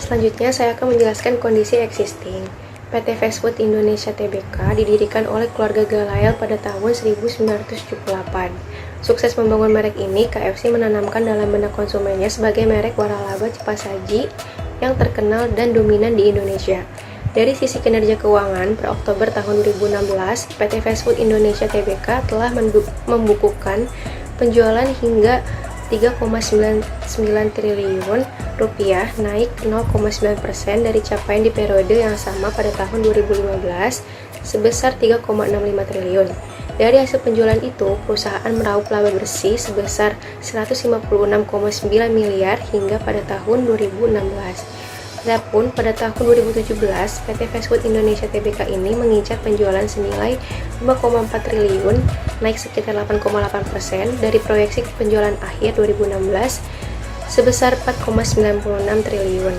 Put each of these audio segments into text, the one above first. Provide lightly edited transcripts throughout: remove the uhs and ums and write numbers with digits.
Selanjutnya saya akan menjelaskan kondisi existing. PT Fast Food Indonesia Tbk didirikan oleh keluarga Galael pada tahun 1978. Sukses membangun merek ini, KFC menanamkan dalam benak konsumennya sebagai merek waralaba cepat saji yang terkenal dan dominan di Indonesia. Dari sisi kinerja keuangan, per Oktober tahun 2016, PT Fast Food Indonesia Tbk telah membukukan penjualan hingga 3,99 triliun rupiah, naik 0,9% dari capaian di periode yang sama pada tahun 2015 sebesar 3,65 triliun. Dari hasil penjualan itu, perusahaan meraup laba bersih sebesar 156,9 miliar hingga pada tahun 2016. Adapun pada tahun 2017, PT Fast Food Indonesia Tbk ini mengincar penjualan senilai 5,4 triliun, naik sekitar 8,8% dari proyeksi penjualan akhir 2016 sebesar 4,96 triliun.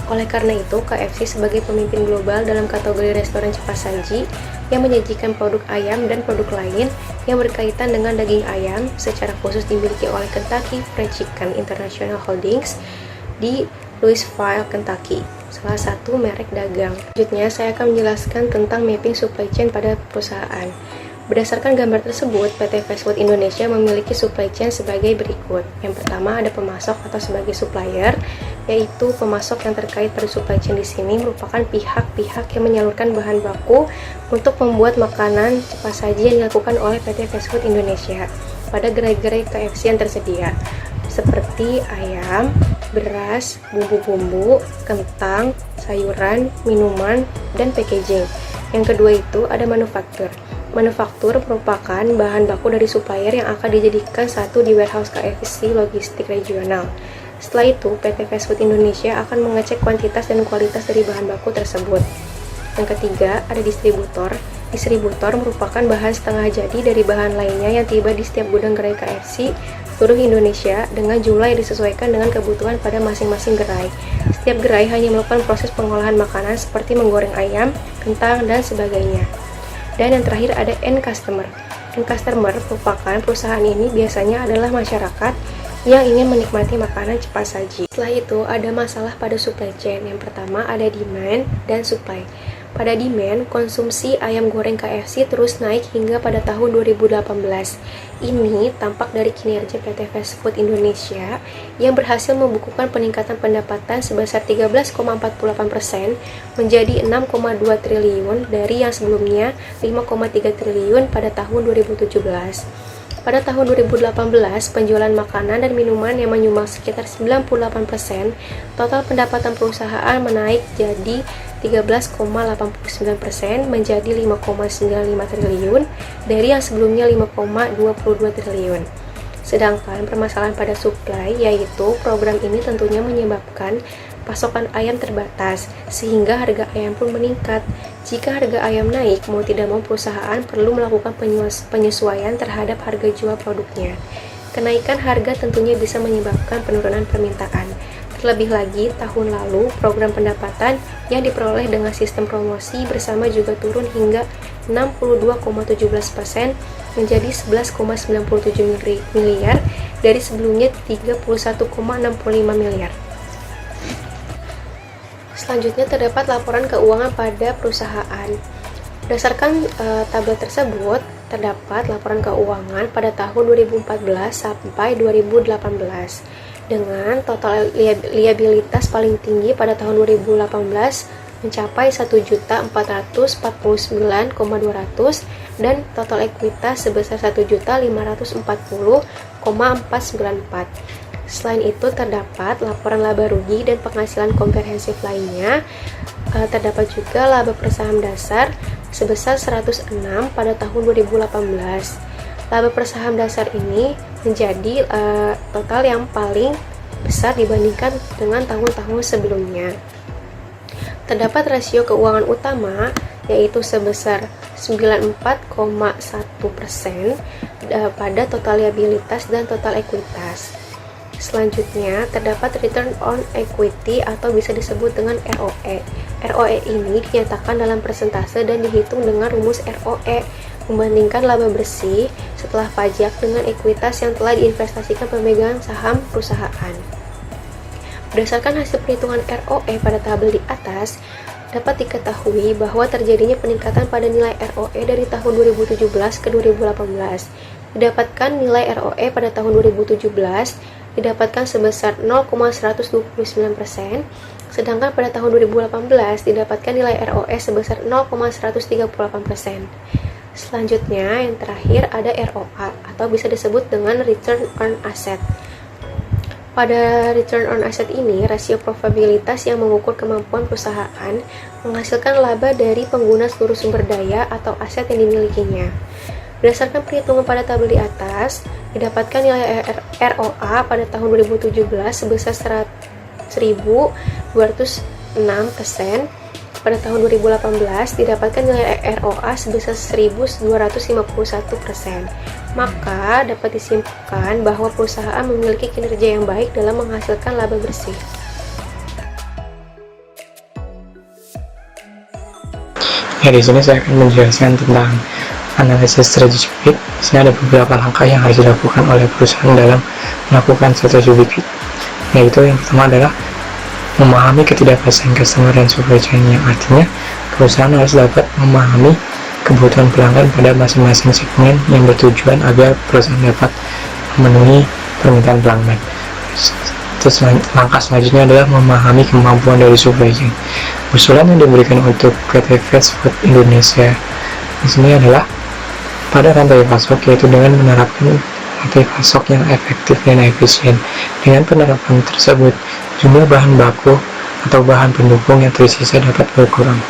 Oleh karena itu, KFC sebagai pemimpin global dalam kategori restoran cepat saji yang menyajikan produk ayam dan produk lain yang berkaitan dengan daging ayam secara khusus dimiliki oleh Kentucky Fried Chicken International Holdings di Louisville, Kentucky, salah satu merek dagang. Selanjutnya, saya akan menjelaskan tentang mapping supply chain pada perusahaan. Berdasarkan gambar tersebut, PT Fast Food Indonesia memiliki supply chain sebagai berikut. Yang pertama ada pemasok atau sebagai supplier, yaitu pemasok yang terkait pada supply chain di sini merupakan pihak-pihak yang menyalurkan bahan baku untuk membuat makanan cepat saji yang dilakukan oleh PT Fast Food Indonesia pada gerai-gerai KFC yang tersedia, seperti ayam, beras, bumbu-bumbu, kentang, sayuran, minuman, dan packaging. Yang kedua itu ada manufaktur. Manufaktur merupakan bahan baku dari supplier yang akan dijadikan satu di warehouse KFC logistik regional. Setelah itu, PT Fast Food Indonesia akan mengecek kuantitas dan kualitas dari bahan baku tersebut. Yang ketiga, ada distributor. Distributor merupakan bahan setengah jadi dari bahan lainnya yang tiba di setiap gudang gerai KFC seluruh Indonesia dengan jumlah yang disesuaikan dengan kebutuhan pada masing-masing gerai. Setiap gerai hanya melakukan proses pengolahan makanan seperti menggoreng ayam, kentang, dan sebagainya. Dan yang terakhir ada end customer. End customer merupakan perusahaan ini biasanya adalah masyarakat yang ingin menikmati makanan cepat saji. Setelah itu ada masalah pada supply chain. Yang pertama ada demand dan supply. Pada demand, konsumsi ayam goreng KFC terus naik hingga pada tahun 2018. Ini tampak dari kinerja PT Fast Food Indonesia yang berhasil membukukan peningkatan pendapatan sebesar 13,48% menjadi 6,2 triliun dari yang sebelumnya 5,3 triliun pada tahun 2017. Pada tahun 2018, penjualan makanan dan minuman yang menyumbang sekitar 98%, total pendapatan perusahaan menaik jadi 13,89% menjadi 5,95 triliun dari yang sebelumnya 5,22 triliun. Sedangkan permasalahan pada supply, yaitu program ini tentunya menyebabkan pasokan ayam terbatas, sehingga harga ayam pun meningkat. Jika harga ayam naik, mau tidak mau perusahaan perlu melakukan penyesuaian terhadap harga jual produknya. Kenaikan harga tentunya bisa menyebabkan penurunan permintaan. Terlebih lagi, tahun lalu program pendapatan yang diperoleh dengan sistem promosi bersama juga turun hingga 62,17% menjadi 11,97 miliar dari sebelumnya 31,65 miliar. Selanjutnya terdapat laporan keuangan pada perusahaan. Berdasarkan tabel tersebut, terdapat laporan keuangan pada tahun 2014 sampai 2018 dengan total liabilitas paling tinggi pada tahun 2018 mencapai 1.449.200 dan total ekuitas sebesar 1.540,494. Selain itu, terdapat laporan laba rugi dan penghasilan komprehensif lainnya. Terdapat juga laba per saham dasar sebesar 106 pada tahun 2018. Laba per saham dasar ini menjadi total yang paling besar dibandingkan dengan tahun-tahun sebelumnya. Terdapat rasio keuangan utama yaitu sebesar 94,1% pada total liabilitas dan total ekuitas. Selanjutnya, terdapat return on equity atau bisa disebut dengan ROE. ROE ini dinyatakan dalam persentase dan dihitung dengan rumus ROE, membandingkan laba bersih setelah pajak dengan ekuitas yang telah diinvestasikan pemegang saham perusahaan. Berdasarkan hasil perhitungan ROE pada tabel di atas, dapat diketahui bahwa terjadinya peningkatan pada nilai ROE dari tahun 2017 ke 2018. Didapatkan nilai ROE pada tahun 2017 didapatkan sebesar 0,129%, sedangkan pada tahun 2018 didapatkan nilai ROE sebesar 0,138%. Selanjutnya, yang terakhir ada ROA atau bisa disebut dengan Return on Asset. Pada return on asset ini, rasio probabilitas yang mengukur kemampuan perusahaan menghasilkan laba dari pengguna seluruh sumber daya atau aset yang dimilikinya. Berdasarkan perhitungan pada tabel di atas, didapatkan nilai ROA pada tahun 2017 sebesar 1.206%. Pada tahun 2018 didapatkan nilai ROA sebesar 1.251%. Maka dapat disimpulkan bahwa perusahaan memiliki kinerja yang baik dalam menghasilkan laba bersih. Ya, di sini saya akan menjelaskan tentang analisis strategic fit. Di sini ada beberapa langkah yang harus dilakukan oleh perusahaan dalam melakukan strategic fit. Yaitu yang pertama adalah memahami ketidakpastian customer dan supply chain, yang artinya perusahaan harus dapat memahami kebutuhan pelanggan pada masing-masing segmen yang bertujuan agar perusahaan dapat memenuhi permintaan pelanggan. Terus langkah selanjutnya adalah memahami kemampuan dari supply chain. Usulan yang diberikan untuk PT Fast Food Indonesia di sini adalah pada rantai pasok, yaitu dengan menerapkan rantai pasok yang efektif dan efisien. Dengan penerapan tersebut, jumlah bahan baku atau bahan pendukung yang tersisa dapat berkurang.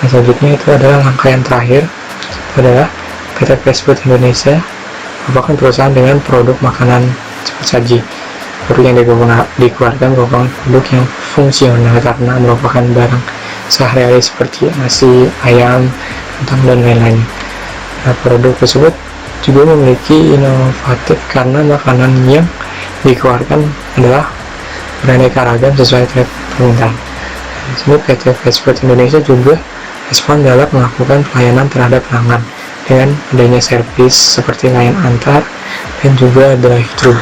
Nah, selanjutnya itu adalah langkah yang terakhir, itu adalah PT Fast Food Indonesia merupakan perusahaan dengan produk makanan cepat saji. Produk yang dikeluarkan merupakan produk yang fungsional karena merupakan barang sehari-hari seperti nasi, ayam, kentang, dan lain-lain. Nah, produk tersebut juga memiliki inovatif karena makanan yang dikeluarkan adalah beraneka ragam sesuai tren permintaan. Di sini PT Fast Food Indonesia juga respon dalam melakukan pelayanan terhadap pelanggan dengan adanya servis seperti layan antar dan juga drive-thru.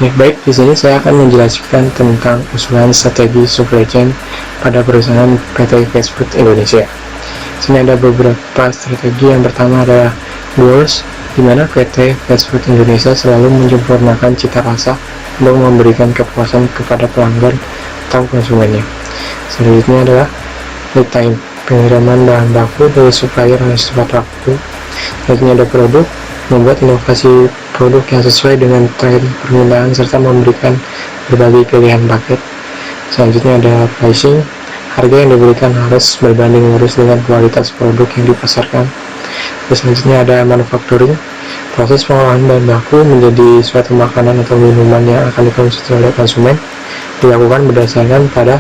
Ya, baik, di sini saya akan menjelaskan tentang usulan strategi supply chain pada perusahaan PT Fast Food Indonesia. Di sini ada beberapa strategi. Yang pertama adalah goals, di mana PT Fast Food Indonesia selalu menyempurnakan cita rasa untuk memberikan kepuasan kepada pelanggan atau konsumennya. Selanjutnya adalah lead time, pengiriman bahan baku dari supplier harus tepat waktu. Selanjutnya ada produk, membuat inovasi produk yang sesuai dengan tren permintaan serta memberikan berbagai pilihan paket. Selanjutnya ada pricing, harga yang diberikan harus berbanding lurus dengan kualitas produk yang dipasarkan. Selanjutnya ada manufacturing, proses pengolahan bahan baku menjadi suatu makanan atau minuman yang akan dikonsumsi oleh konsumen dilakukan berdasarkan pada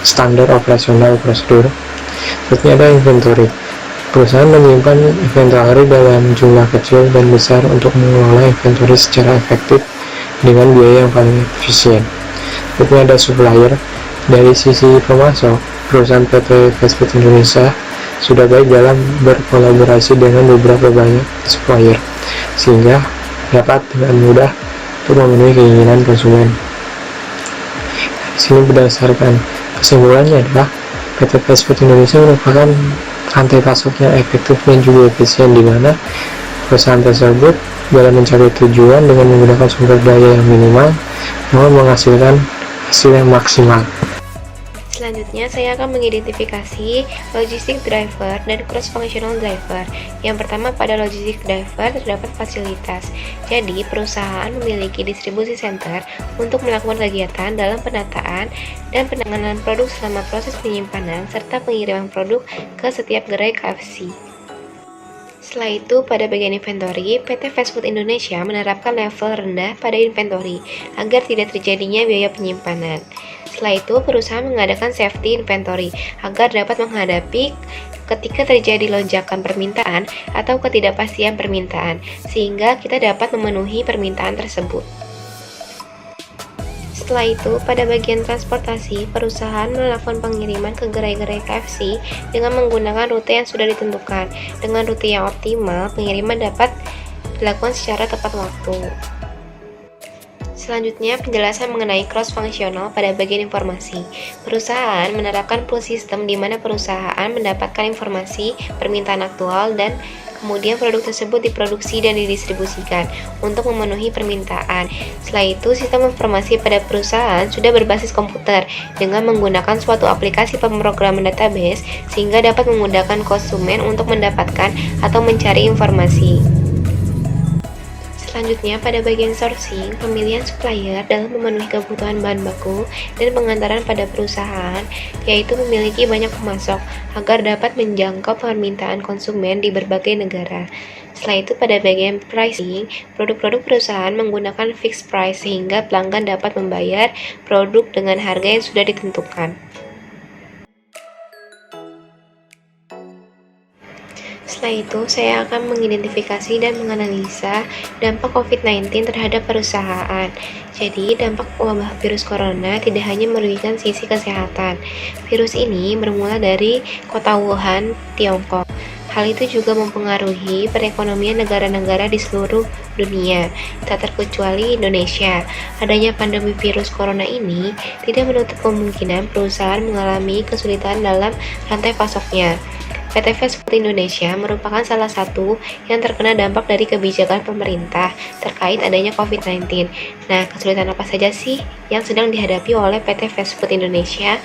standar operasional prosedur. Selanjutnya ada inventory, perusahaan menyimpan inventory dalam jumlah kecil dan besar untuk mengelola inventory secara efektif dengan biaya yang paling efisien. Selanjutnya ada supplier, dari sisi pemasok, perusahaan PT Fast Food Indonesia sudah baik dalam berkolaborasi dengan beberapa banyak supplier sehingga dapat dengan mudah untuk memenuhi keinginan konsumen. Di sini berdasarkan kesimpulannya adalah PT Fast Food Indonesia merupakan rantai pasok yang efektif dan juga efisien, di mana perusahaan tersebut dalam mencapai tujuan dengan menggunakan sumber daya yang minimal namun menghasilkan hasil yang maksimal. Selanjutnya, saya akan mengidentifikasi logistic driver dan cross-functional driver. Yang pertama, pada logistic driver terdapat fasilitas. Jadi, perusahaan memiliki distribusi center untuk melakukan kegiatan dalam penataan dan penanganan produk selama proses penyimpanan serta pengiriman produk ke setiap gerai KFC. Setelah itu, pada bagian inventory, PT Fast Food Indonesia menerapkan level rendah pada inventory agar tidak terjadinya biaya penyimpanan. Setelah itu, perusahaan mengadakan safety inventory agar dapat menghadapi ketika terjadi lonjakan permintaan atau ketidakpastian permintaan, sehingga kita dapat memenuhi permintaan tersebut. Setelah itu, pada bagian transportasi, perusahaan melakukan pengiriman ke gerai-gerai KFC dengan menggunakan rute yang sudah ditentukan. Dengan rute yang optimal, pengiriman dapat dilakukan secara tepat waktu. Selanjutnya, penjelasan mengenai cross-functional pada bagian informasi. Perusahaan menerapkan pull system di mana perusahaan mendapatkan informasi, permintaan aktual, dan kemudian produk tersebut diproduksi dan didistribusikan untuk memenuhi permintaan. Setelah itu, sistem informasi pada perusahaan sudah berbasis komputer dengan menggunakan suatu aplikasi pemrograman database sehingga dapat memudahkan konsumen untuk mendapatkan atau mencari informasi. Selanjutnya, pada bagian sourcing, pemilihan supplier dalam memenuhi kebutuhan bahan baku dan pengantaran pada perusahaan, yaitu memiliki banyak pemasok agar dapat menjangkau permintaan konsumen di berbagai negara. Setelah itu, pada bagian pricing, produk-produk perusahaan menggunakan fixed price sehingga pelanggan dapat membayar produk dengan harga yang sudah ditentukan. Setelah itu, saya akan mengidentifikasi dan menganalisa dampak COVID-19 terhadap perusahaan. Jadi, dampak wabah virus corona tidak hanya merugikan sisi kesehatan. Virus ini bermula dari kota Wuhan, Tiongkok. Hal itu juga mempengaruhi perekonomian negara-negara di seluruh dunia, tak terkecuali Indonesia. Adanya pandemi virus corona ini tidak menutup kemungkinan perusahaan mengalami kesulitan dalam rantai pasoknya. PT Fast Food Indonesia merupakan salah satu yang terkena dampak dari kebijakan pemerintah terkait adanya COVID-19. Nah, kesulitan apa saja sih yang sedang dihadapi oleh PT Fast Food Indonesia?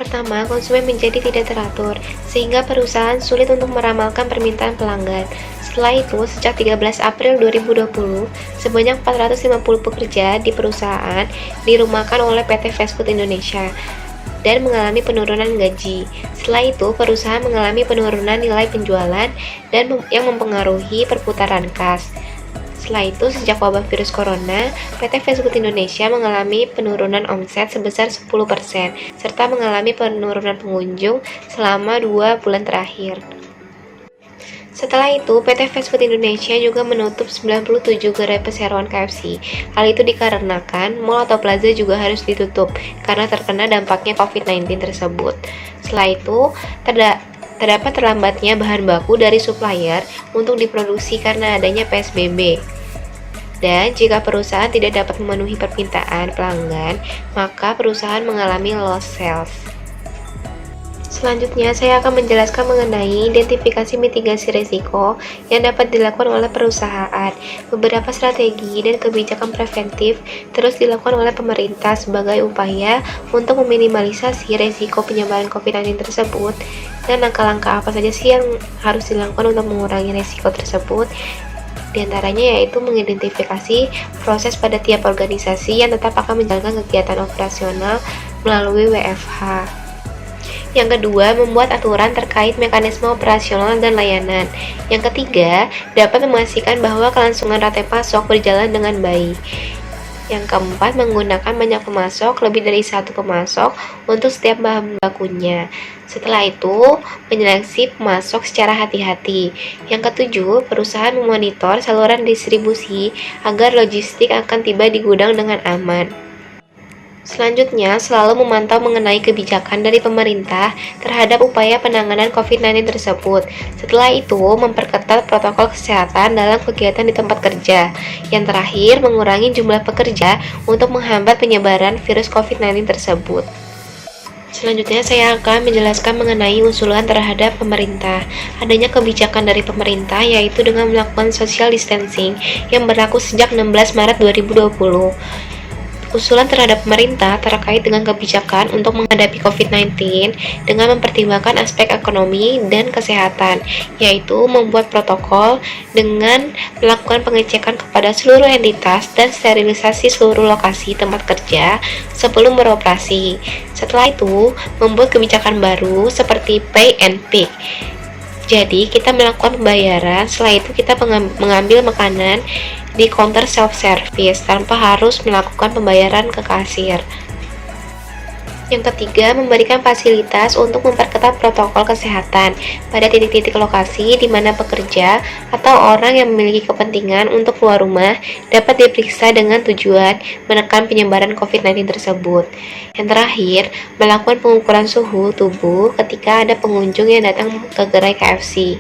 Pertama, konsumen menjadi tidak teratur, sehingga perusahaan sulit untuk meramalkan permintaan pelanggan. Setelah itu, sejak 13 April 2020, sebanyak 450 pekerja di perusahaan dirumahkan oleh PT Fast Food Indonesia dan mengalami penurunan gaji. Setelah itu, perusahaan mengalami penurunan nilai penjualan dan yang mempengaruhi perputaran kas. Setelah itu, sejak wabah virus corona, PT Fast Food Indonesia mengalami penurunan omset sebesar 10%, serta mengalami penurunan pengunjung selama 2 bulan terakhir. Setelah itu, PT Fast Food Indonesia juga menutup 97 gerai perseroan KFC. Hal itu dikarenakan mal atau plaza juga harus ditutup karena terkena dampaknya COVID-19 tersebut. Setelah itu, terdapat terlambatnya bahan baku dari supplier untuk diproduksi karena adanya PSBB. Dan jika perusahaan tidak dapat memenuhi permintaan pelanggan, maka perusahaan mengalami lost sales. Selanjutnya, saya akan menjelaskan mengenai identifikasi mitigasi risiko yang dapat dilakukan oleh perusahaan. Beberapa strategi dan kebijakan preventif terus dilakukan oleh pemerintah sebagai upaya untuk meminimalisasi risiko penyebaran COVID-19 tersebut. Dan langkah-langkah apa saja sih yang harus dilakukan untuk mengurangi risiko tersebut? Di antaranya yaitu mengidentifikasi proses pada tiap organisasi yang tetap akan menjalankan kegiatan operasional melalui WFH. Yang kedua, membuat aturan terkait mekanisme operasional dan layanan. Yang ketiga, dapat memastikan bahwa kelangsungan rantai pasok berjalan dengan baik. Yang keempat, menggunakan banyak pemasok, lebih dari satu pemasok untuk setiap bahan bakunya. Setelah itu, menyeleksi pemasok secara hati-hati. Yang ketujuh, perusahaan memonitor saluran distribusi agar logistik akan tiba di gudang dengan aman. Selanjutnya, selalu memantau mengenai kebijakan dari pemerintah terhadap upaya penanganan COVID-19 tersebut. Setelah itu, memperketat protokol kesehatan dalam kegiatan di tempat kerja. Yang terakhir, mengurangi jumlah pekerja untuk menghambat penyebaran virus COVID-19 tersebut. Selanjutnya, saya akan menjelaskan mengenai usulan terhadap pemerintah. Adanya kebijakan dari pemerintah yaitu dengan melakukan social distancing yang berlaku sejak 16 Maret 2020. Usulan terhadap pemerintah terkait dengan kebijakan untuk menghadapi COVID-19 dengan mempertimbangkan aspek ekonomi dan kesehatan, yaitu membuat protokol dengan melakukan pengecekan kepada seluruh entitas dan sterilisasi seluruh lokasi tempat kerja sebelum beroperasi. Setelah itu, membuat kebijakan baru seperti pay and pick. Jadi, kita melakukan pembayaran, setelah itu kita mengambil makanan di counter self-service tanpa harus melakukan pembayaran ke kasir. Yang ketiga, memberikan fasilitas untuk memperketat protokol kesehatan pada titik-titik lokasi di mana pekerja atau orang yang memiliki kepentingan untuk keluar rumah dapat diperiksa dengan tujuan menekan penyebaran COVID-19 tersebut. Yang terakhir, melakukan pengukuran suhu tubuh ketika ada pengunjung yang datang ke gerai KFC.